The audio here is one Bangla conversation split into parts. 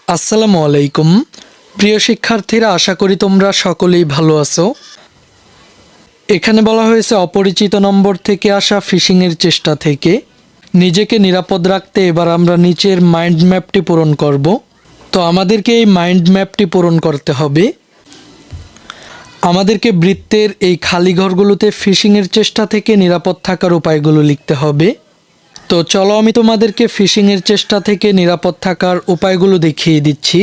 আসসালামু আলাইকুম। প্রিয় শিক্ষার্থীরা, আশা করি তোমরা সকলেই ভালো আছো। এখানে বলা হয়েছে অপরিচিত নম্বর থেকে আসা ফিশিংয়ের চেষ্টা থেকে নিজেকে নিরাপদ রাখতে এবার আমরা নিচের মাইন্ড ম্যাপটি পূরণ করব। তো আমাদেরকে এই মাইন্ড ম্যাপটি পূরণ করতে হবে। আমাদেরকে বৃত্তের এই খালি ঘরগুলোতে ফিশিংয়ের চেষ্টা থেকে নিরাপদ থাকার উপায়গুলো লিখতে হবে। তো চলো আমি তোমাদেরকে ফিশিংয়ের চেষ্টা থেকে নিরাপদ থাকার উপায়গুলো দেখিয়ে দিচ্ছি।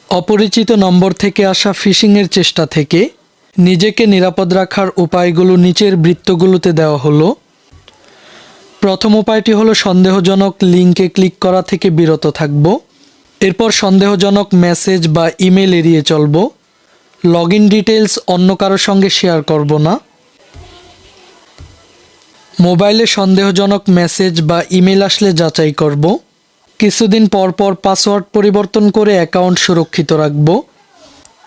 অপরিচিত নম্বর থেকে আসা ফিশিংয়ের চেষ্টা থেকে নিজেকে নিরাপদ রাখার উপায়গুলো নিচের বৃত্তগুলোতে দেওয়া হলো। প্রথম উপায়টি হলো সন্দেহজনক লিঙ্কে ক্লিক করা থেকে বিরত থাকব। এরপর সন্দেহজনক মেসেজ বা ইমেল এড়িয়ে চলব। লগ ইন ডিটেলস অন্য কারোর সঙ্গে শেয়ার করব না। মোবাইলে সন্দেহজনক মেসেজ বা ইমেল আসলে যাচাই করব। কিছুদিন পর পর পাসওয়ার্ড পরিবর্তন করে অ্যাকাউন্ট সুরক্ষিত রাখব।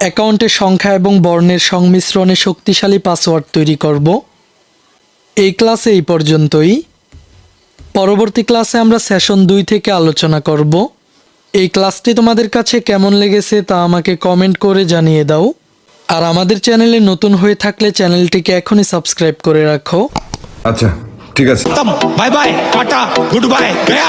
অ্যাকাউন্টের সংখ্যা এবং বর্ণের সংমিশ্রণে শক্তিশালী পাসওয়ার্ড তৈরি করব। এই ক্লাসে এই পর্যন্তই। পরবর্তী ক্লাসে আমরা সেশন 2 থেকে আলোচনা করব। এই ক্লাসটি তোমাদের কাছে কেমন লেগেছে তা আমাকে কমেন্ট করে জানিয়ে দাও। আর আমাদের চ্যানেলে নতুন হয়ে থাকলে চ্যানেলটিকে এখনই সাবস্ক্রাইব করে রাখো। আচ্ছা, ঠিক আছে। Bye bye tata goodbye गया।